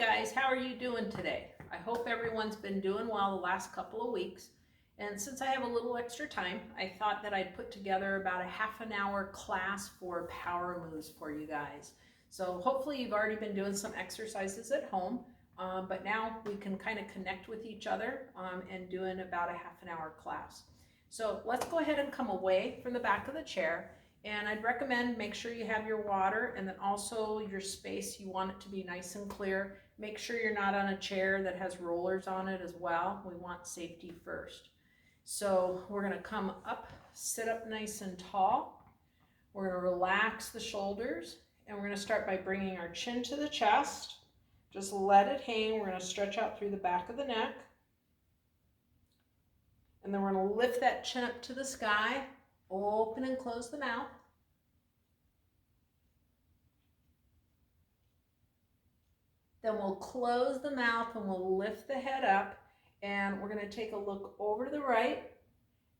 guys, how are you doing today? I hope everyone's been doing well the last couple of weeks. And since I have a little extra time, I thought that I'd put together about a half an hour class for power moves for you guys. So hopefully you've already been doing some exercises at home, but now we can kind of connect with each other and doing about a half an hour class. So let's go ahead and come away from the back of the chair. And I'd recommend make sure you have your water, and then also your space, you want it to be nice and clear. Make sure you're not on a chair that has rollers on it as well. We want safety first. So we're going to come up, sit up nice and tall. We're going to relax the shoulders, and we're going to start by bringing our chin to the chest. Just let it hang. We're going to stretch out through the back of the neck. And then we're going to lift that chin up to the sky. Open and close the mouth. Then we'll close the mouth and we'll lift the head up, and we're going to take a look over to the right,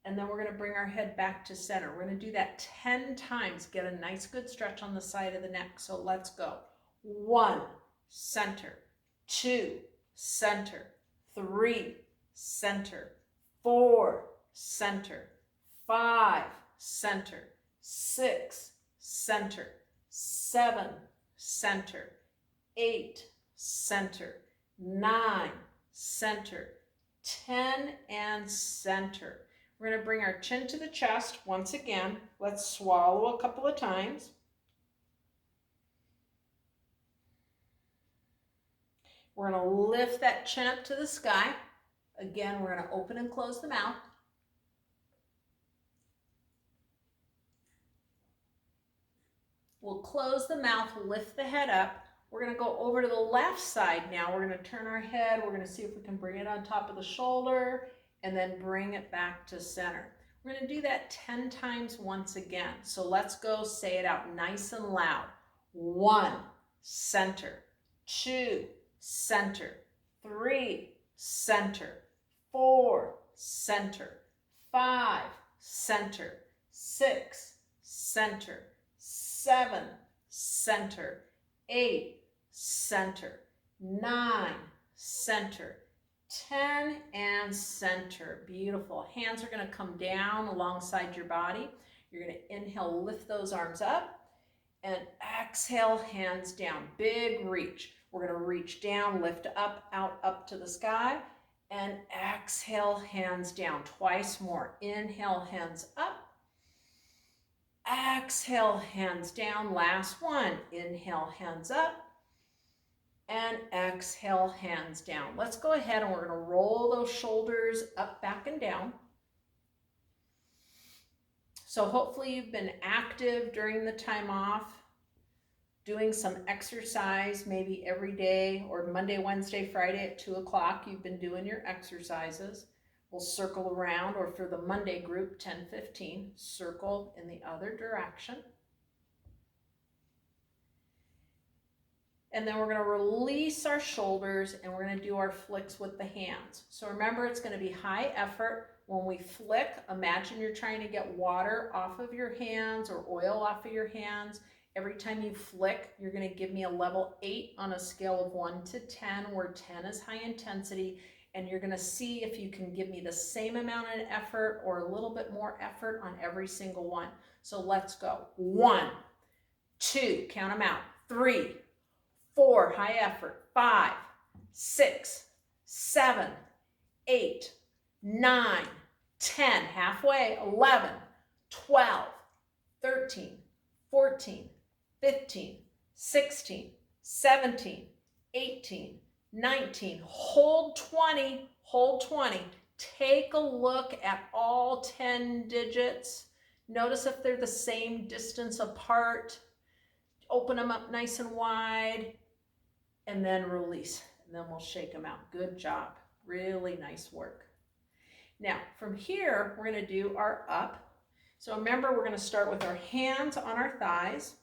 and then we're going to bring our head back to center. We're going to do that 10 times. Get a nice good stretch on the side of the neck. So let's go. 1, center. 2, center. 3, center. 4, center. 5, center. 6, center. 7, center. 8, center. 9, center. 10, and center. We're going to bring our chin to the chest once again. Let's swallow a couple of times. We're going to lift that chin up to the sky. Again, we're going to open and close the mouth. We'll close the mouth, lift the head up. We're going to go over to the left side now. We're going to turn our head. We're going to see if we can bring it on top of the shoulder and then bring it back to center. We're going to do that 10 times once again. So let's go say it out nice and loud. 1, center. 2, center. 3, center. 4, center. 5, center. 6, center. 7, center. 8, center. 9, center. 10, and center. Beautiful. Hands are going to come down alongside your body. You're going to inhale, lift those arms up, and exhale, hands down. Big reach. We're going to reach down, lift up, out, up to the sky, and exhale, hands down. Twice more. Inhale, hands up. Exhale, hands down. Last one. Inhale, hands up. And exhale, hands down. Let's go ahead and we're going to roll those shoulders up, back, and down. So hopefully you've been active during the time off, doing some exercise maybe every day, or Monday, Wednesday, Friday at 2 o'clock. You've been doing your exercises. We'll circle around, or for the Monday group, 10-15, circle in the other direction. And then we're going to release our shoulders, and we're going to do our flicks with the hands. So remember, it's going to be high effort. When we flick, imagine you're trying to get water off of your hands or oil off of your hands. Every time you flick, you're going to give me a level 8 on a scale of 1 to 10, where 10 is high intensity. And you're going to see if you can give me the same amount of effort or a little bit more effort on every single one. So let's go. 1, 2, count them out. 3, 4, high effort. 5, 6, 7, 8, 9, 10, halfway. 11, 12, 13, 14, 15, 16, 17, 18, 19, hold 20, hold 20. Take a look at all 10 digits. Notice if they're the same distance apart. Open them up nice and wide, and then release, and then we'll shake them out. Good job. Really nice work. Now, from here, we're going to do our up. So remember, we're going to start with our hands on our thighs.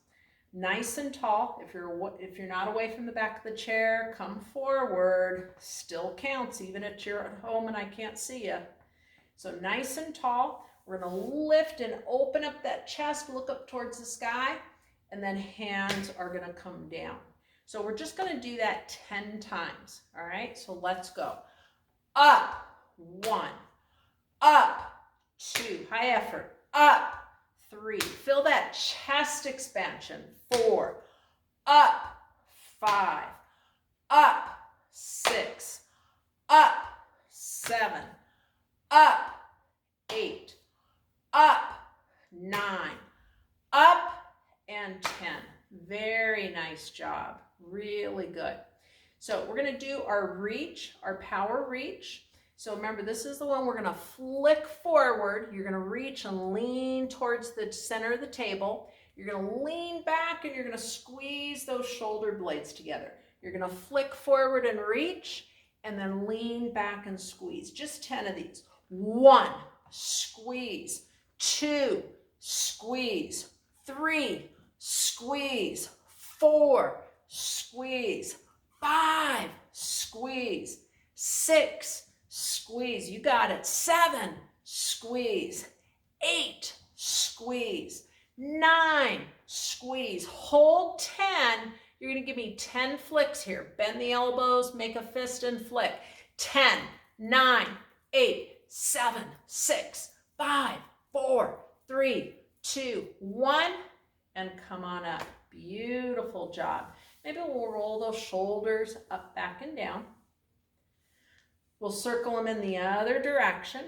Nice and tall. If you're not away from the back of the chair, come forward. Still counts, even if you're at home and I can't see you. So nice and tall. We're going to lift and open up that chest, look up towards the sky, and then hands are going to come down. So we're just going to do that 10 times. All right, so let's go. Up, 1, up, 2, high effort, up, 3, feel that chest expansion, 4, up, 5, up, 6, up, 7, up, 8, up, 9, up, and 10. Very nice job. Really good. So we're going to do our reach, our power reach. So remember, this is the one we're going to flick forward. You're going to reach and lean towards the center of the table. You're going to lean back and you're going to squeeze those shoulder blades together. You're going to flick forward and reach and then lean back and squeeze. Just 10 of these. 1, squeeze. 2, squeeze. 3, squeeze. 4, squeeze. 5, squeeze. 6, squeeze. You got it. 7, squeeze. 8, squeeze. 9, squeeze. Hold 10. You're going to give me 10 flicks here. Bend the elbows, make a fist and flick. 10, 9, 8, 7, 6, 5, 4, 3, 2, 1, and come on up. Beautiful job. Maybe we'll roll those shoulders up, back, and down. We'll circle them in the other direction.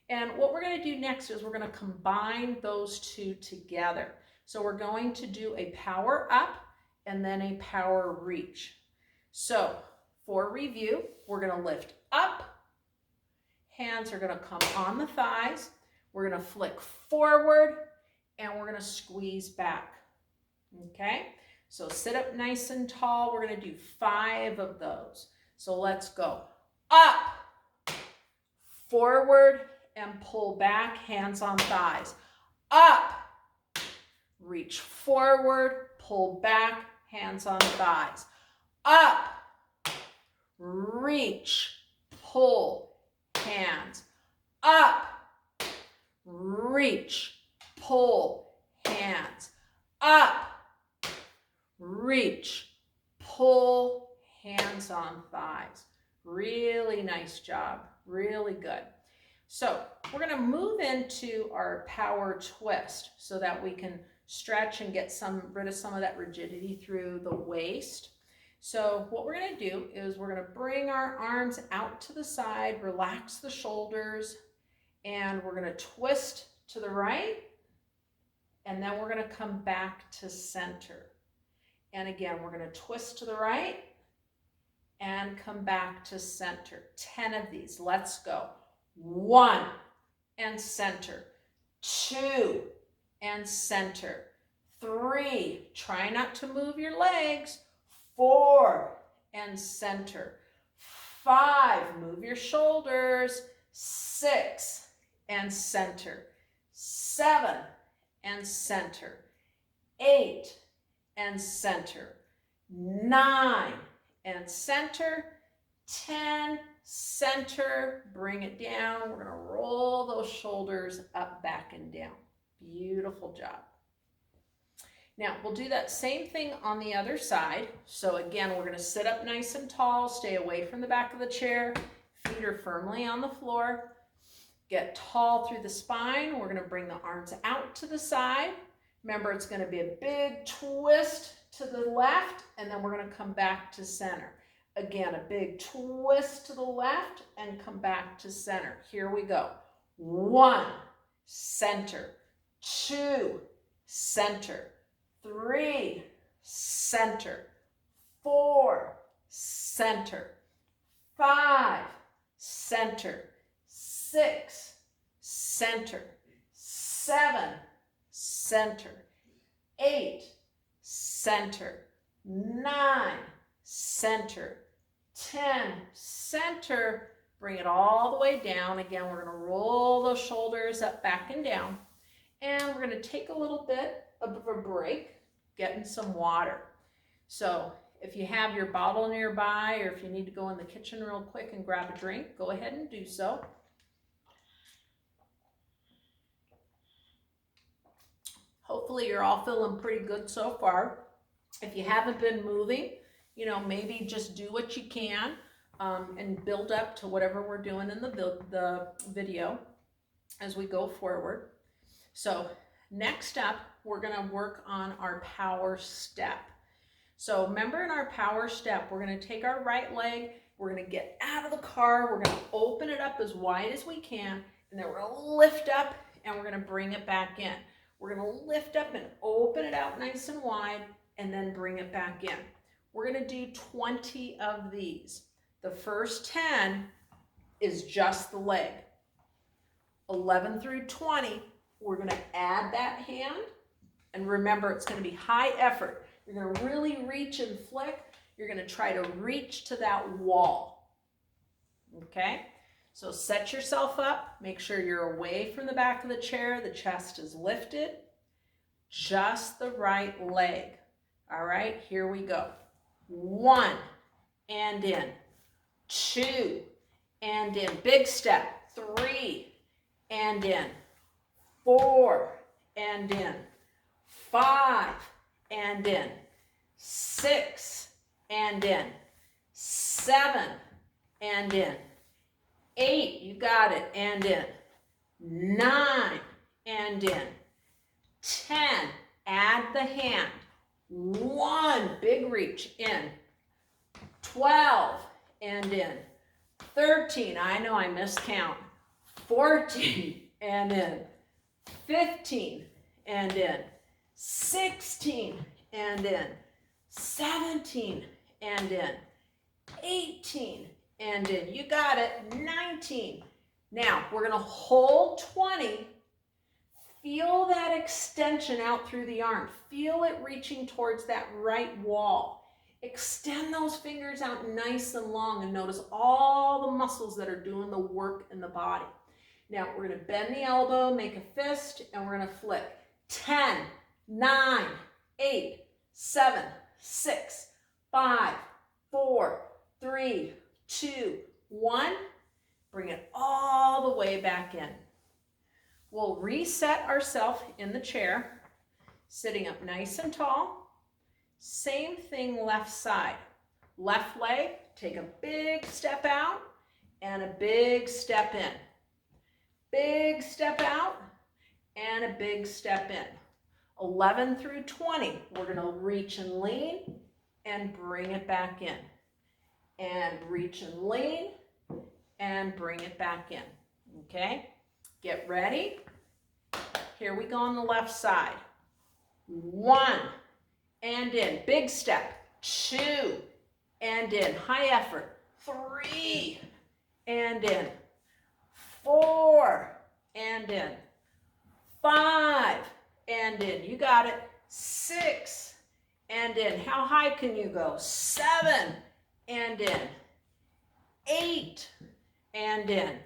And what we're going to do next is we're going to combine those two together. So we're going to do a power up and then a power reach. So for review, we're going to lift up. Hands are going to come on the thighs. We're going to flick forward and we're going to squeeze back. Okay? So sit up nice and tall. We're going to do 5 of those. So let's go. Up, forward, and pull back, hands on thighs. Up, reach forward, pull back, hands on thighs. Up, reach, pull, hands. Up, reach, pull, hands. Up, reach, pull, hands on thighs. Really nice job. Really good. So we're going to move into our power twist so that we can stretch and get rid of some of that rigidity through the waist. So what we're going to do is we're going to bring our arms out to the side, relax the shoulders, and we're going to twist to the right, and then we're going to come back to center. And again, we're going to twist to the right and come back to center. 10 of these. Let's go. 1 and center. 2 and center. 3, try not to move your legs. 4 and center. 5, move your shoulders. 6 and center. 7 and center. 8 and center. 9 and center. 10, center, bring it down. We're going to roll those shoulders up, back, and down. Beautiful job. Now, we'll do that same thing on the other side. So again, we're going to sit up nice and tall, stay away from the back of the chair. Feet are firmly on the floor. Get tall through the spine. We're going to bring the arms out to the side. Remember, it's going to be a big twist to the left, and then we're going to come back to center. Again, a big twist to the left and come back to center. Here we go. 1, center. 2, center. 3, center. 4, center. 5, center. 6, center. 7, center. 8, center. 9, center. 10, center. Bring it all the way down. Again, we're going to roll those shoulders up, back, and down. And we're going to take a little bit of a break, getting some water. So if you have your bottle nearby, or if you need to go in the kitchen real quick and grab a drink, go ahead and do so. Hopefully you're all feeling pretty good so far. If you haven't been moving, you know, maybe just do what you can and build up to whatever we're doing in the video as we go forward. So next up, we're gonna work on our power step. So remember, in our power step, we're gonna take our right leg, we're gonna get out of the car, we're gonna open it up as wide as we can, and then we're gonna lift up and we're gonna bring it back in. We're gonna lift up and open it out nice and wide and then bring it back in. We're gonna do 20 of these. The first 10 is just the leg. 11 through 20, we're gonna add that hand, and remember, it's gonna be high effort. You're gonna really reach and flick. You're gonna try to reach to that wall, okay? So set yourself up, make sure you're away from the back of the chair, the chest is lifted, just the right leg. All right, here we go. 1, and in. 2, and in. Big step. 3, and in. 4, and in. 5, and in. 6, and in. 7, and in. 8, you got it, and in. 9, and in. 10, add the hand. 1, big reach, in. 12, and in. 13, I know I miscount. 14, and in. 15, and in. 16, and in. 17, and in. 18, and in. You got it. 19. Now, we're going to hold 20. Feel that extension out through the arm. Feel it reaching towards that right wall. Extend those fingers out nice and long and notice all the muscles that are doing the work in the body. Now, we're going to bend the elbow, make a fist, and we're going to flick. 10, 9, 8, 7, 6, 5, 4, 3, 2, 1. Bring it all the way back in. We'll reset ourselves in the chair, sitting up nice and tall. Same thing left side. Left leg, take a big step out and a big step in. Big step out and a big step in. 11 through 20, we're going to reach and lean and bring it back in. And reach and lean and bring it back in. Okay? Get ready. Here we go on the left side. 1, and in. Big step. 2, and in. High effort. 3, and in. 4, and in. 5, and in. You got it. 6, and in. How high can you go? 7, and in. 8, and in.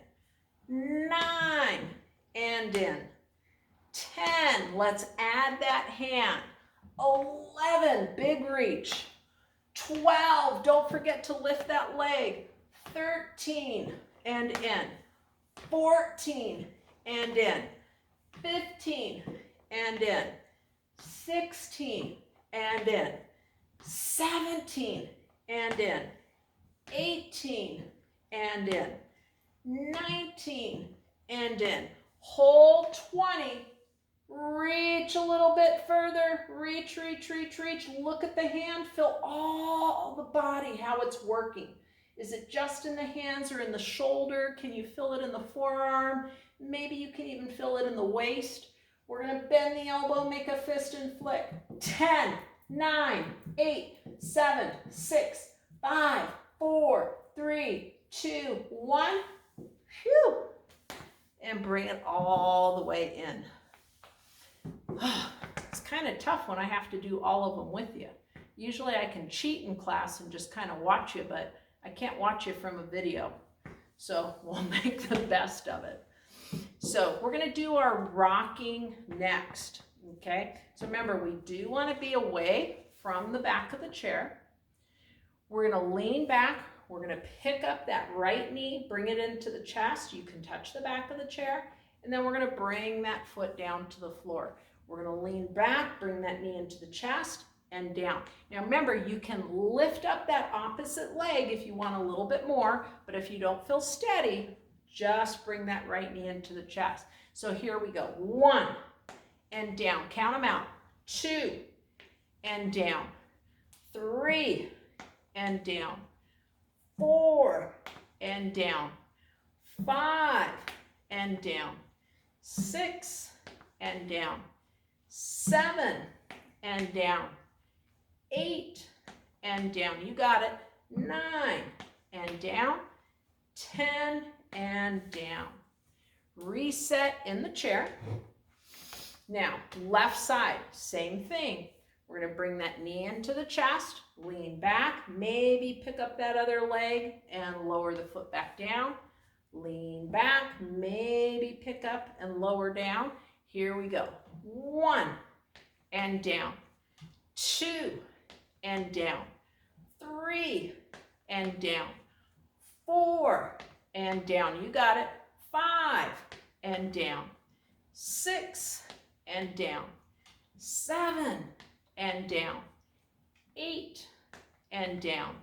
9, and in. 10, let's add that hand. 11, big reach. 12, don't forget to lift that leg. 13, and in. 14, and in. 15, and in. 16, and in. 17, and in. 18, and in. 19, and in. Hold 20. Reach a little bit further. Reach, reach, reach, reach. Look at the hand. Feel all the body, how it's working. Is it just in the hands or in the shoulder? Can you feel it in the forearm? Maybe you can even feel it in the waist. We're going to bend the elbow, make a fist, and flick. 10, 9, 8, 7, 6, 5, 4, 3, 2, 1. Phew. And bring it all the way in. It's kind of tough when I have to do all of them with you. Usually I can cheat in class and just kind of watch you, but I can't watch you from a video. So we'll make the best of it. So we're going to do our rocking next. Okay? So remember, we do want to be away from the back of the chair. We're going to lean back. We're going to pick up that right knee, bring it into the chest. You can touch the back of the chair. And then we're going to bring that foot down to the floor. We're going to lean back, bring that knee into the chest, and down. Now remember, you can lift up that opposite leg if you want a little bit more, but if you don't feel steady, just bring that right knee into the chest. So here we go. 1 and down. Count them out. 2 and down. 3 and down. 4 and down. 5 and down. 6 and down. 7 and down. 8 and down. You got it. 9 and down. 10 and down. Reset in the chair. Now, left side, same thing. We're going to bring that knee into the chest, lean back, maybe pick up that other leg and lower the foot back down. Lean back, maybe pick up and lower down. Here we go. 1 and down. 2 and down. 3 and down. 4 and down. You got it. 5 and down. 6 and down. 7 and down. 8 and down.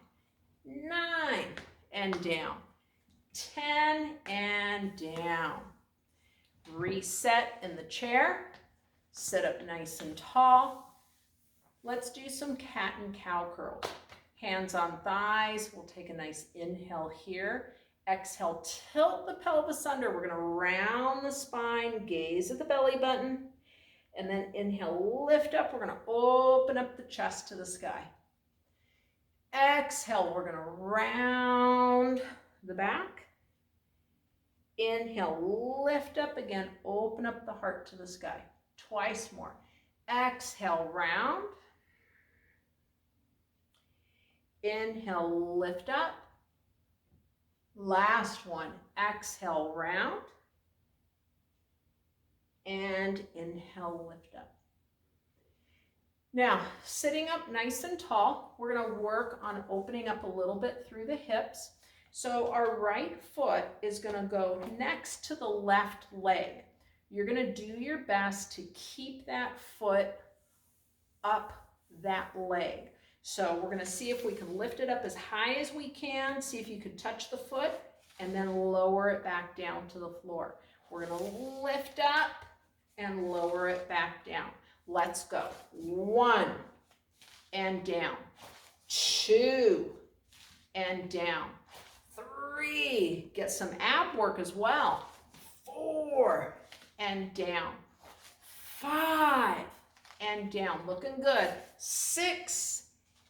9 and down. 10 and down. Reset in the chair. Sit up nice and tall. Let's do some cat and cow curls. Hands on thighs. We'll take a nice inhale here. Exhale, tilt the pelvis under. We're going to round the spine, gaze at the belly button. And then inhale, lift up. We're going to open up the chest to the sky. Exhale, we're going to round the back. Inhale, lift up again, open up the heart to the sky. Twice more. Exhale, round. Inhale, lift up. Last one. Exhale, round. And inhale, lift up. Now, sitting up nice and tall, we're going to work on opening up a little bit through the hips. So our right foot is going to go next to the left leg. You're going to do your best to keep that foot up that leg. So we're going to see if we can lift it up as high as we can. See if you could touch the foot and then lower it back down to the floor. We're going to lift up and lower it back down. Let's go. 1 and down. 2 and down. 3. Get some ab work as well. 4 and down. 5 and down. Looking good. 6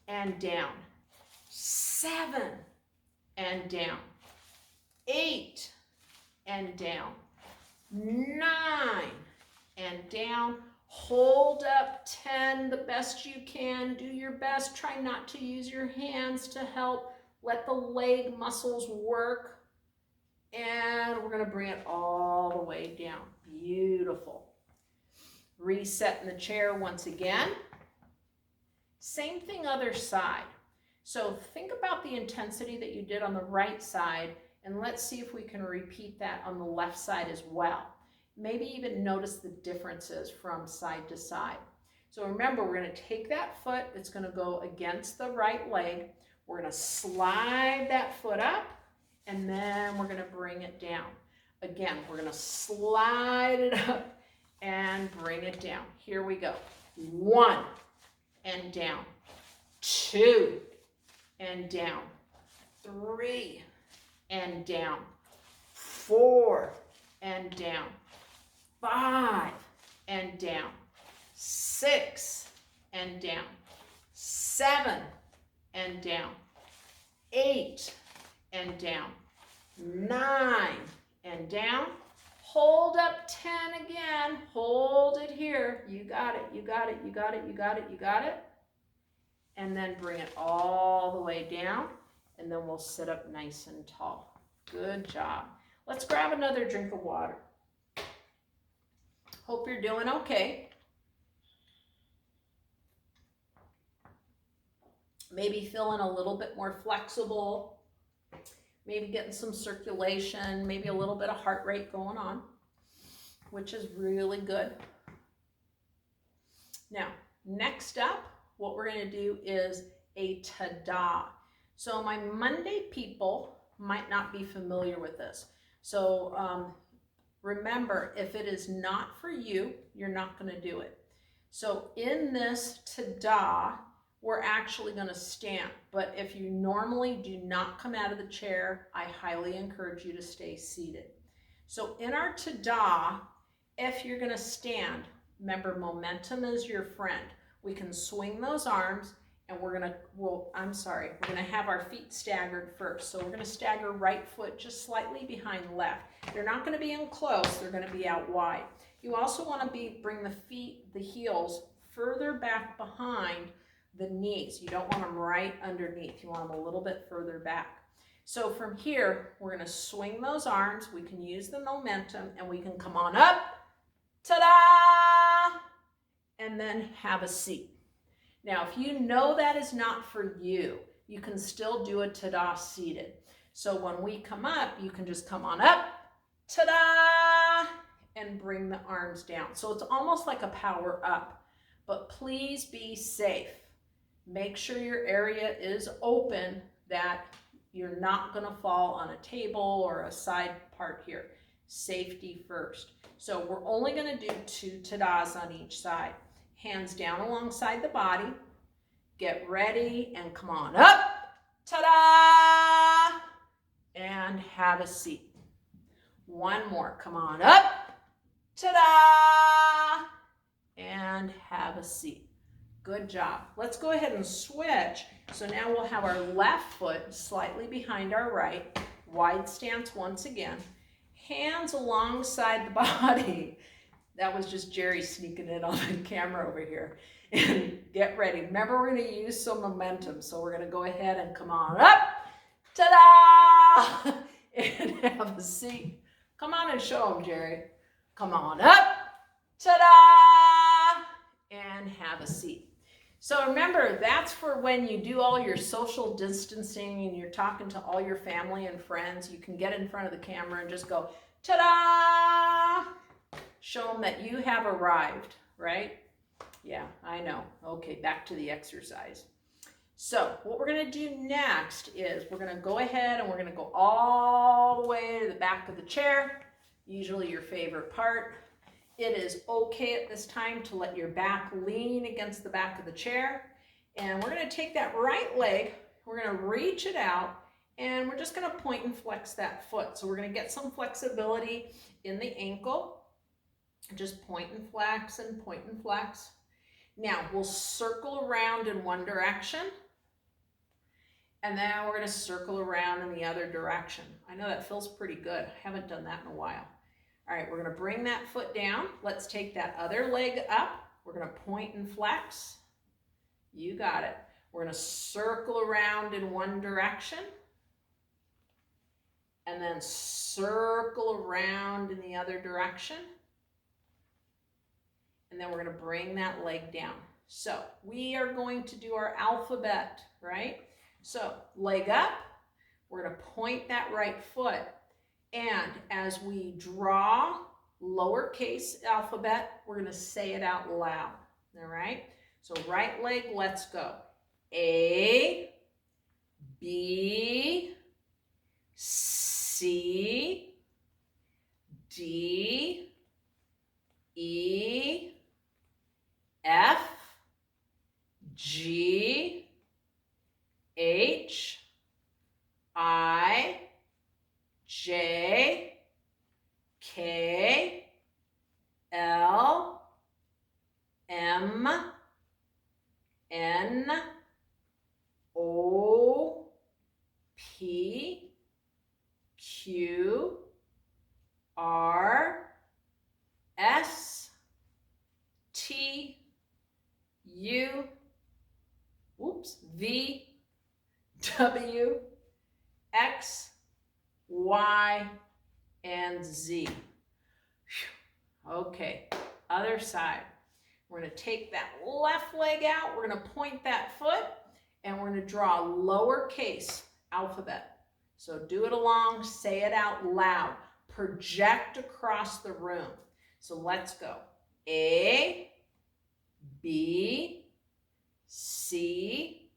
and down. 7 and down. 8 and down. 9 and down. Hold up 10 the best you can. Do your best. Try not to use your hands to help. Let the leg muscles work. And we're going to bring it all the way down. Beautiful. Reset in the chair once again. Same thing other side. So think about the intensity that you did on the right side, and let's see if we can repeat that on the left side as well. Maybe even notice the differences from side to side. So remember, we're going to take that foot, it's going to go against the right leg. We're going to slide that foot up, and then we're going to bring it down. Again, we're going to slide it up and bring it down. Here we go. 1 and down. 2 and down. 3 and down. 4 and down. 5 and down. 6 and down. 7 and down. 8 and down. 9 and down. Hold up 10 again. Hold it here. You got it, you got it, you got it, you got it, you got it. And then bring it all the way down, and then we'll sit up nice and tall. Good job. Let's grab another drink of water. Hope you're doing okay. Maybe feeling a little bit more flexible. Maybe getting some circulation, maybe a little bit of heart rate going on, which is really good. Now, next up, what we're going to do is a ta-da. So my Monday people might not be familiar with this. So remember, if it is not for you, you're not going to do it. So in this ta-da, we're actually going to stand. But if you normally do not come out of the chair, I highly encourage you to stay seated. So in our ta-da, if you're going to stand, remember momentum is your friend. We can swing those arms, and we're going to have our feet staggered first. So we're going to stagger right foot just slightly behind left. They're not going to be in close, they're going to be out wide. You also want to bring the heels further back behind the knees. You don't want them right underneath. You want them a little bit further back. So from here, we're going to swing those arms. We can use the momentum, and we can come on up, ta-da, and then have a seat. Now, if you know that is not for you, you can still do a ta-da seated. So when we come up, you can just come on up, ta-da, and bring the arms down. So it's almost like a power up, but please be safe. Make sure your area is open, that you're not going to fall on a table or a side part here. Safety first. So we're only going to do 2 ta-das on each side. Hands down alongside the body. Get ready and come on up, ta-da, and have a seat. One more, come on up, ta-da, and have a seat. Good job. Let's go ahead and switch. So now we'll have our left foot slightly behind our right, wide stance once again, hands alongside the body. That was just Jerry sneaking in on the camera over here. And get ready. Remember, we're going to use some momentum. So we're going to go ahead and come on up, ta-da, and have a seat. Come on and show them, Jerry. Come on up, ta-da, and have a seat. So remember, that's for when you do all your social distancing and you're talking to all your family and friends. You can get in front of the camera and just go, ta-da! Show them that you have arrived, right? Yeah, I know. Okay, back to the exercise. So what we're going to do next is we're going to go ahead and we're going to go all the way to the back of the chair, usually your favorite part. It is okay at this time to let your back lean against the back of the chair. And we're going to take that right leg, we're going to reach it out, and we're just going to point and flex that foot. So we're going to get some flexibility in the ankle. Just point and flex and point and flex. Now we'll circle around in one direction, and then we're going to circle around in the other direction. I know that feels pretty good. I haven't done that in a while. All right, we're going to bring that foot down. Let's take that other leg up. We're going to point and flex. You got it. We're going to circle around in one direction, and then circle around in the other direction. And then we're going to bring that leg down. So we are going to do our alphabet, right? So leg up, we're going to point that right foot. And as we draw lowercase alphabet, we're going to say it out loud, all right? So right leg, let's go. A, B, C, D, E, F, G, H, I, J, K, L, M, N, O, P, Q, R, S, T, U, V, W, X, Y, and Z. Okay, other side. We're going to take that left leg out. We're going to point that foot, and we're going to draw a lowercase alphabet. So do it along, say it out loud. Project across the room. So let's go. A, B, C,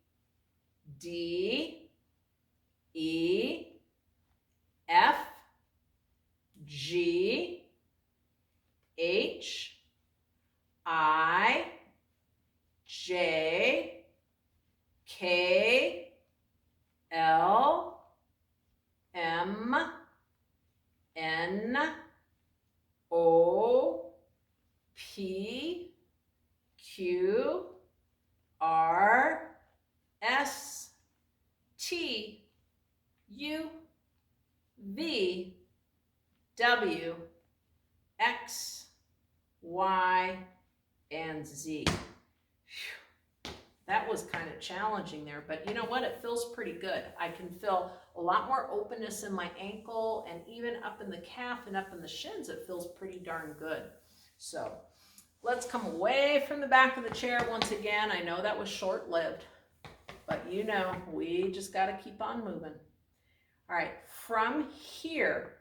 D, E, F, G, H, I, J, K, L, M, N, O, P, Q, R, S, T, U, V, W, X, Y, and Z. Whew. That was kind of challenging there, but you know what? It feels pretty good. I can feel a lot more openness in my ankle, and even up in the calf and up in the shins, it feels pretty darn good. So let's come away from the back of the chair once again. I know that was short-lived, but you know, we just got to keep on moving. All right, from here,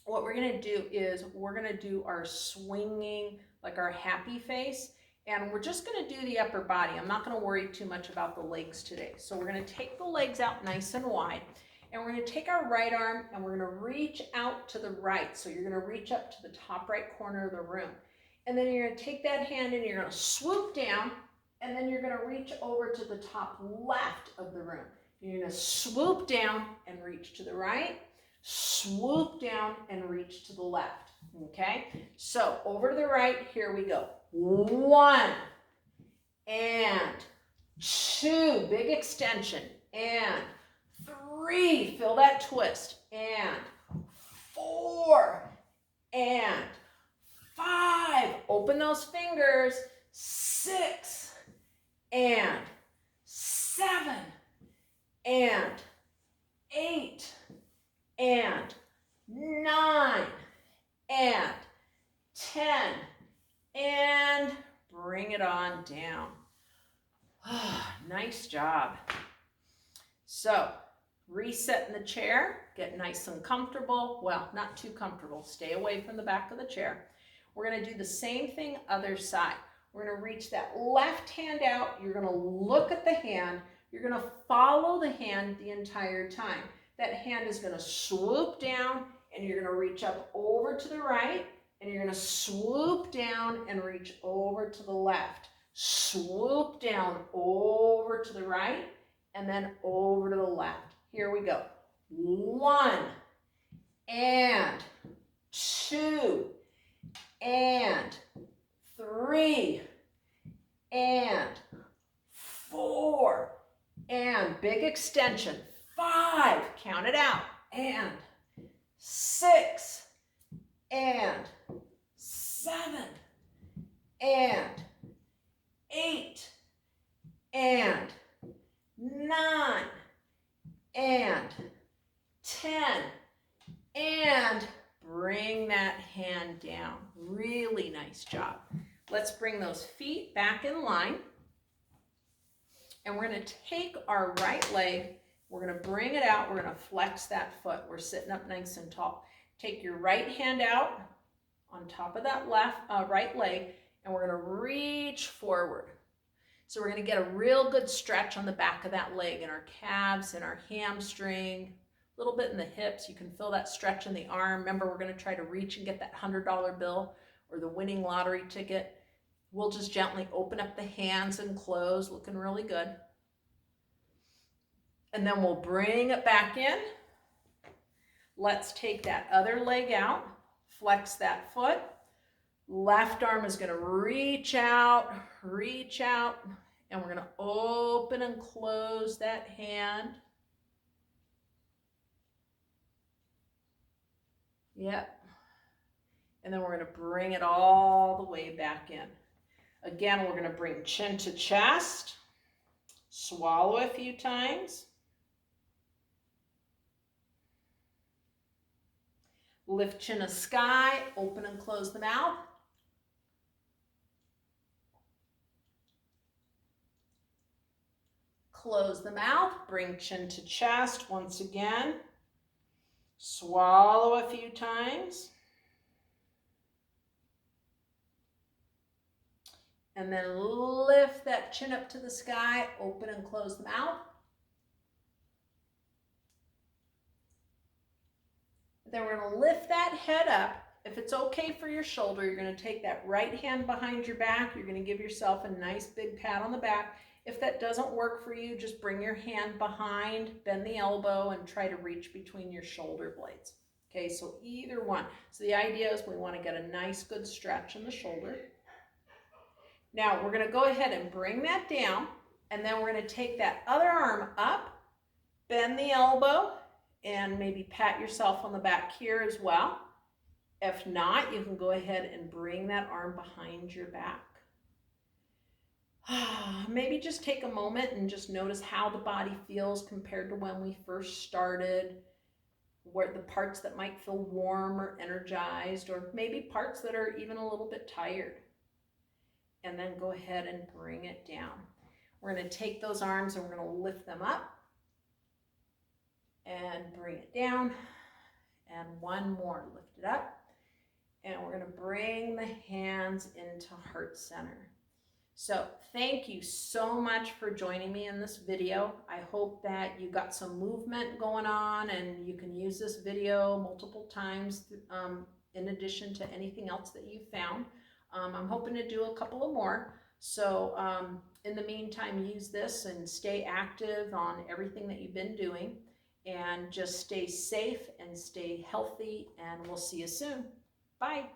what we're going to do is we're going to do our swinging, like our happy face, and we're just going to do the upper body. I'm not going to worry too much about the legs today. So we're going to take the legs out nice and wide, and we're going to take our right arm and we're going to reach out to the right. So you're going to reach up to the top right corner of the room. And then you're going to take that hand and you're going to swoop down, and then you're going to reach over to the top left of the room. You're going to swoop down and reach to the right, swoop down and reach to the left. Okay, so over to the right, here we go. 1 and 2, big extension, and 3, feel that twist, and 4 and 5, open those fingers, 6 and 7 and 8 and 9 and 10, and bring it on down. Nice job. So reset in the chair, get nice and comfortable. Well, not too comfortable. Stay away from the back of the chair. We're going to do the same thing other side. We're going to reach that left hand out. You're going to look at the hand. You're going to follow the hand the entire time. That hand is going to swoop down, and you're going to reach up over to the right, and you're going to swoop down and reach over to the left. Swoop down over to the right, and then over to the left. Here we go. 1 and 2 and 3 and 4 and big extension. 5, count it out, and 6 and 7 and 8 and 9 and 10, and bring that hand down. Really nice job. Let's bring those feet back in line, and we're going to take our right leg, we're going to bring it out, we're going to flex that foot. We're sitting up nice and tall. Take your right hand out on top of that right leg, and we're going to reach forward. So we're going to get a real good stretch on the back of that leg, in our calves, in our hamstring, a little bit in the hips. You can feel that stretch in the arm. Remember, we're going to try to reach and get that $100 bill or the winning lottery ticket. We'll just gently open up the hands and close, looking really good. And then we'll bring it back in. Let's take that other leg out, flex that foot. Left arm is going to reach out, and we're going to open and close that hand. Yep. And then we're going to bring it all the way back in. Again, we're going to bring chin to chest, swallow a few times. Lift chin to sky, open and close the mouth. Close the mouth, bring chin to chest once again. Swallow a few times. And then lift that chin up to the sky, open and close the mouth. Then we're going to lift that head up. If it's okay for your shoulder, you're going to take that right hand behind your back. You're going to give yourself a nice big pat on the back. If that doesn't work for you, just bring your hand behind, bend the elbow, and try to reach between your shoulder blades. Okay, so either one. So the idea is we want to get a nice good stretch in the shoulder. Now we're going to go ahead and bring that down, and then we're going to take that other arm up, bend the elbow, and maybe pat yourself on the back here as well. If not, you can go ahead and bring that arm behind your back. Maybe just take a moment and just notice how the body feels compared to when we first started, where the parts that might feel warm or energized, or maybe parts that are even a little bit tired. And then go ahead and bring it down. We're going to take those arms and we're going to lift them up and bring it down. And one more, lift it up. And we're going to bring the hands into heart center. So thank you so much for joining me in this video. I hope that you got some movement going on and you can use this video multiple times in addition to anything else that you found. I'm hoping to do a couple of more. So in the meantime, use this and stay active on everything that you've been doing, and just stay safe and stay healthy, and we'll see you soon. Bye.